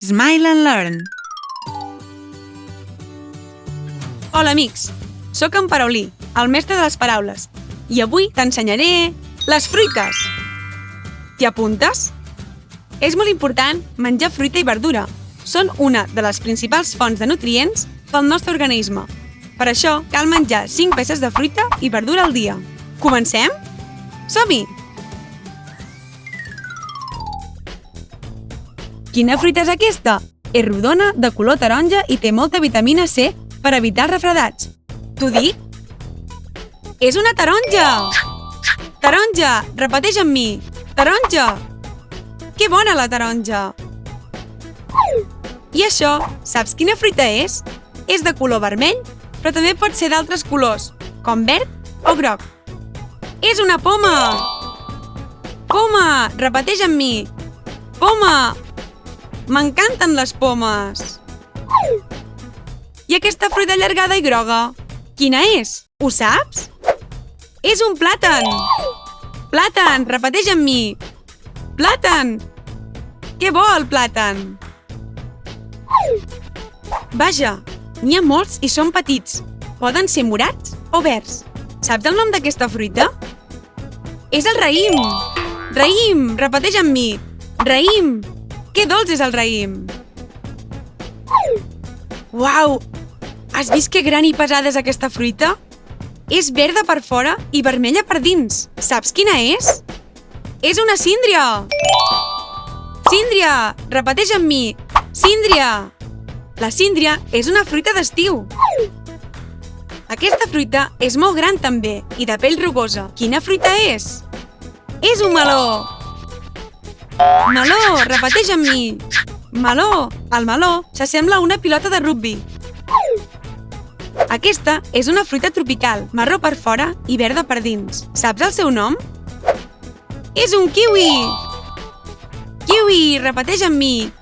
Smile and Learn. Hola, amics! Soc en Paraulí, el mestre de les paraules, i avui t'ensenyaré les fruites. T'hi apuntes? És molt important menjar fruita i verdura. Són una de les principals fonts de nutrients pel nostre organisme. Per això cal menjar 5 peces de fruita i verdura al dia. Comencem? Som-hi! Quina fruita és aquesta? És rodona, de color taronja i té molta vitamina C per evitar els refredats. T'ho dic? És una taronja! Taronja! Repeteix amb mi! Taronja! Que bona la taronja! I això, saps quina fruita és? És de color vermell, però també pot ser d'altres colors, com verd o groc. És una poma! Poma! Repeteix amb mi! Poma! M'encanten les pomes! I aquesta fruita allargada i groga? Quina és? Ho saps? És un plàtan! Plàtan! Repeteix amb mi! Plàtan! Que bo el plàtan! Vaja, n'hi ha molts i són petits. Poden ser morats o verds. Saps el nom d'aquesta fruita? És el raïm! Raïm! Repeteix amb mi! Raïm! Que dolç és el raïm! Uau! Has vist que gran i pesada és aquesta fruita? És verda per fora i vermella per dins. Saps quina és? És una síndria! Síndria! Repeteix amb mi! Síndria! La síndria és una fruita d'estiu. Aquesta fruita és molt gran també i de pell rugosa. Quina fruita és? És un meló! Meló! Repeteix amb mi! Meló! El meló s'assembla a una pilota de rugbi. Aquesta és una fruita tropical, marró per fora i verda per dins. Saps el seu nom? És un kiwi! Kiwi! Repeteix amb mi!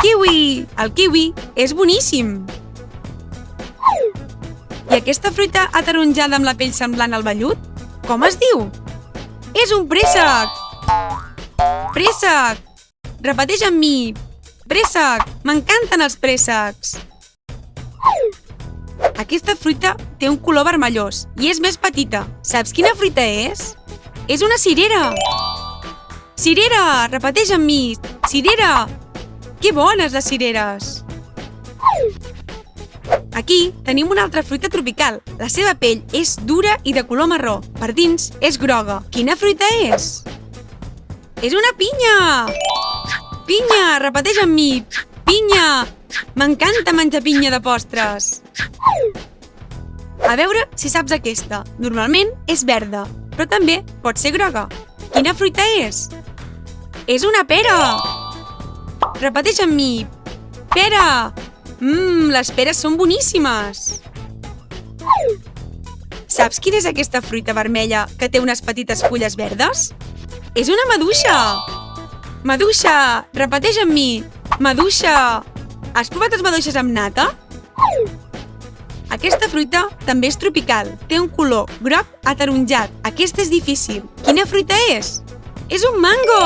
Kiwi! El kiwi és boníssim! I aquesta fruita ataronjada amb la pell semblant al vellut? Com es diu? És un préssec! Préssec! Repeteix amb mi! Préssec! M'encanten els préssecs! Aquesta fruita té un color vermellós i és més petita. Saps quina fruita és? És una cirera! Cirera! Repeteix amb mi! Cirera! Que bones les cireres! Aquí tenim una altra fruita tropical. La seva pell és dura i de color marró. Per dins és groga. Quina fruita és? És una pinya! Pinya! Repeteix amb mi! Pinya! M'encanta menjar pinya de postres! A veure si saps aquesta. Normalment és verda, però també pot ser groga. Quina fruita és? És una pera! Repeteix amb mi! Pera! Les peres són boníssimes! Saps quina és aquesta fruita vermella que té unes petites fulles verdes? És una maduixa! Maduixa! Repeteix amb mi! Maduixa! Has provat les maduixes amb nata? Aquesta fruita també és tropical. Té un color groc ataronjat. Aquesta és difícil. Quina fruita és? És un mango!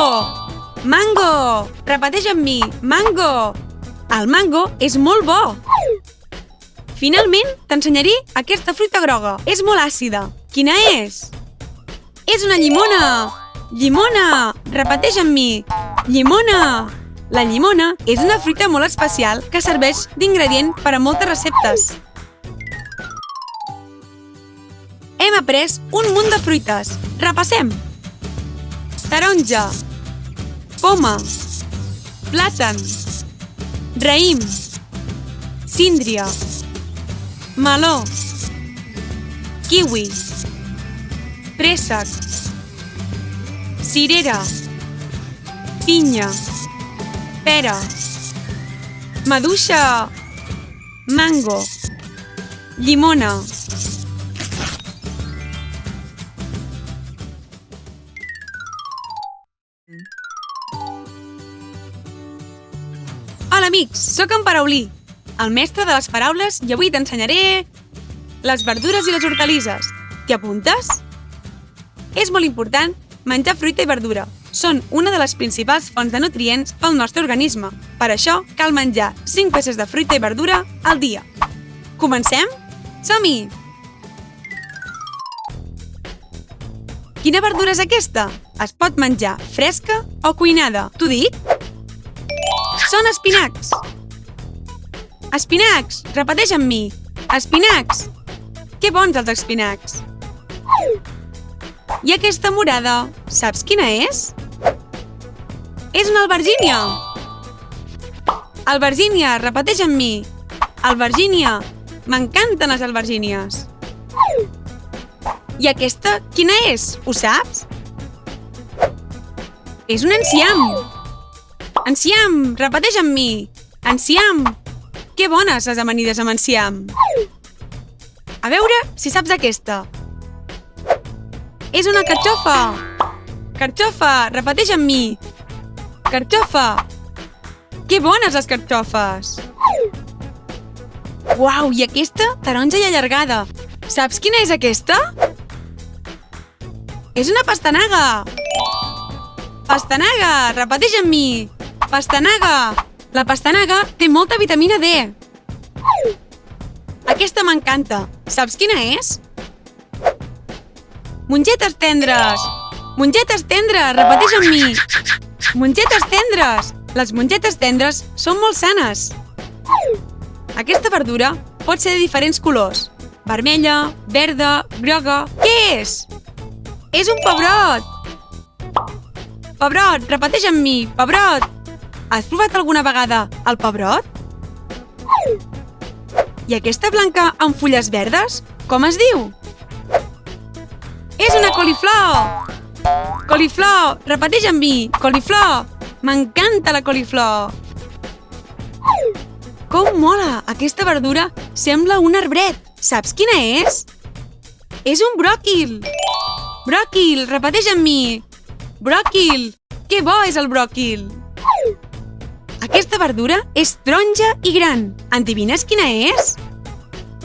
Mango! Repeteix amb mi! Mango! El mango és molt bo! Finalment, t'ensenyaré aquesta fruita groga. És molt àcida. Quina és? És una llimona! Llimona! Repeteix amb mi! Llimona! La llimona és una fruita molt especial que serveix d'ingredient per a moltes receptes. Hem après un munt de fruites. Repassem! Taronja, poma, plàtan, raïm, síndria, meló, kiwi, préssec, cirera, pinya, pera, maduixa, mango, llimona. Hola, amics! Soc en Paraulí, el mestre de les paraules, i avui t'ensenyaré les verdures i les hortalisses. T'hi apuntes? És molt important menjar fruita i verdura. són una de les principals fonts de nutrients pel nostre organisme. Per això, cal menjar 5 peces de fruita i verdura al dia. Comencem? Som-hi! Quina verdura és aquesta? Es pot menjar fresca o cuinada. T'ho dic? Són espinacs! Espinacs! Repeteix amb mi! Espinacs! Que bons els espinacs! I aquesta morada, saps quina és? És una albergínia! Albergínia, repeteix amb mi! Albergínia! M'encanten les albergínies! I aquesta, quina és? Ho saps? És un enciam! Enciam! Repeteix amb mi! Enciam! Que bones les amanides amb enciam! A veure si saps aquesta! És una carxofa! Carxofa! Repeteix amb mi! Carxofa! Que bones les carxofes! Uau! I aquesta, taronja i allargada! Saps quina és aquesta? És una pastanaga! Pastanaga! Repeteix amb mi! Pastanaga! La pastanaga té molta vitamina D! Aquesta m'encanta! Saps quina és? Mongetes tendres! Mongetes tendres! Repeteix amb mi! Mongetes tendres! Les mongetes tendres són molt sanes! Aquesta verdura pot ser de diferents colors. Vermella, verda, groga... Què és? És un pebrot! Pebrot! Repeteix amb mi! Pebrot! Has provat alguna vegada el pebrot? I aquesta blanca amb fulles verdes? Com es diu? És una coliflor! Coliflor! Repeteix amb mi! Coliflor! M'encanta la coliflor! Com mola! Aquesta verdura sembla un arbret! Saps quina és? És un bròquil! Bròquil! Repeteix amb mi! Bròquil! Que bo és el bròquil! Aquesta verdura és taronja i gran. Endevines quina és?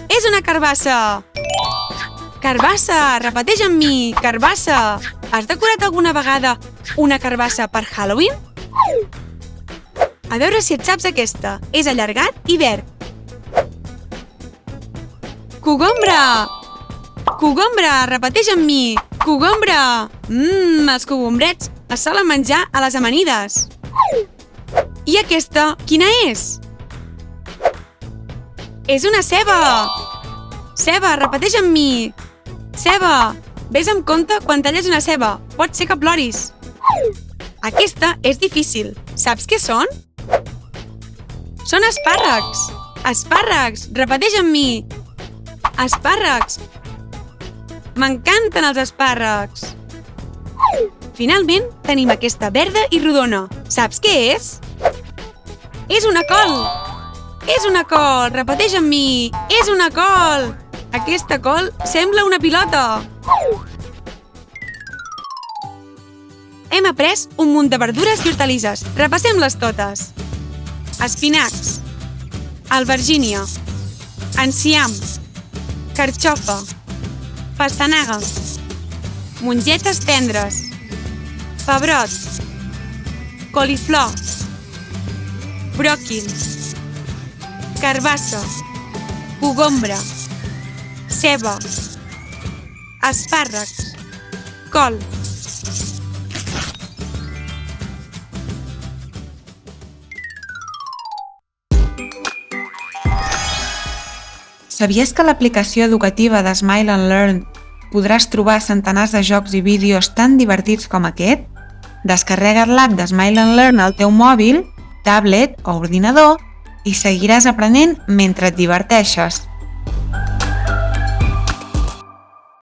És una carbassa! Carbassa! Repeteix amb mi! Carbassa! Has decorat alguna vegada una carbassa per Halloween? A veure si et saps aquesta. És allargat i verd. Cogombre! Cogombre! Repeteix amb mi! Cogombre! Els cogombrets es solen menjar a les amanides. I aquesta, quina és? És una ceba! Ceba! Repeteix amb mi! Ceba! Ves amb compte quan talles una ceba. Pot ser que ploris. Aquesta és difícil. Saps què són? Són espàrrecs! Espàrrecs! Repeteix amb mi! Espàrrecs! M'encanten els espàrrecs! Finalment, tenim aquesta verda i rodona. Saps què és? És una col! És una col! Repeteix amb mi! És una col! Aquesta col sembla una pilota! Hem après un munt de verdures i hortalisses. Repassem-les totes. Espinacs, albergínia, enciam, carxofa, pastanaga, mongetes tendres, pebrot, coliflor, bròquil, carbassa, cogombre, ceba, espàrrecs, col. Sabies que a l'aplicació educativa de Smile and Learn podràs trobar centenars de jocs i vídeos tan divertits com aquest? Descarrega't l'app de Smile and Learn al teu mòbil, tablet o ordinador i seguiràs aprenent mentre et diverteixes.